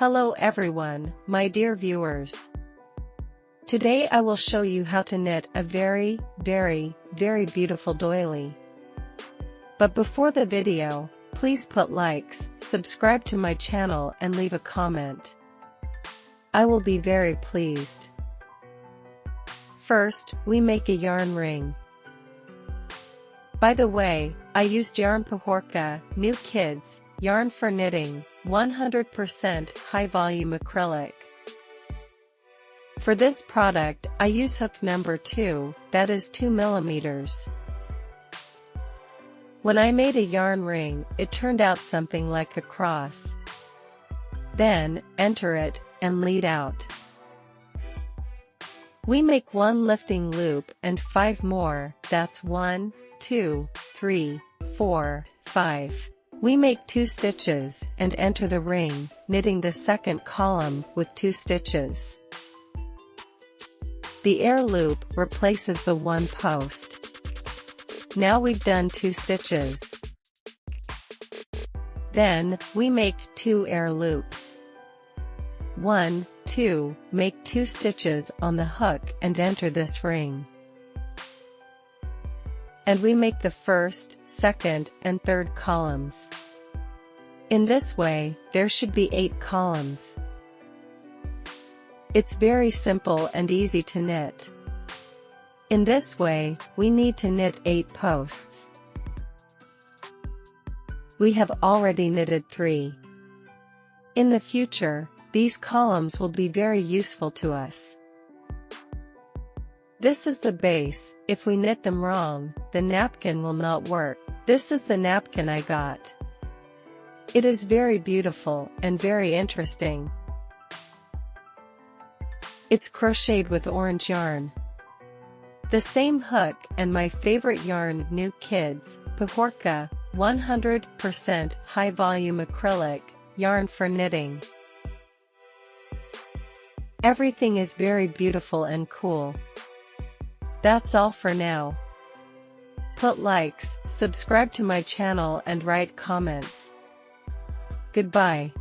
Hello everyone, my dear viewers. Today I will show you how to knit a very beautiful doily. But before the video, please put likes, subscribe to my channel and leave a comment. I will be very pleased. First, we make a yarn ring. By the way, I used yarn Pahorka, New Kids, yarn for knitting, 100% high volume acrylic. For this product, I use hook number 2, that is 2 millimeters. When I made a yarn ring, it turned out something like a cross. Then, enter it, and lead out. We make 1 lifting loop and 5 more, that's 1, 2, 3, 4, 5. We make 2 stitches and enter the ring, knitting the second column with 2 stitches. The air loop replaces the 1 post. Now we've done 2 stitches. Then, we make 2 air loops. 1, 2, make 2 stitches on the hook and enter this ring. And we make the first, second, and third columns. In this way, there should be 8 columns. It's very simple and easy to knit. In this way, we need to knit 8 posts. We have already knitted 3. In the future, these columns will be very useful to us. This is the base. If we knit them wrong, the napkin will not work. This is the napkin I got. It is very beautiful and very interesting. It's crocheted with orange yarn. The same hook and my favorite yarn, New Kids, Pahorka, 100% high volume acrylic, yarn for knitting. Everything is very beautiful and cool. That's all for now. Put likes, subscribe to my channel and write comments. Goodbye.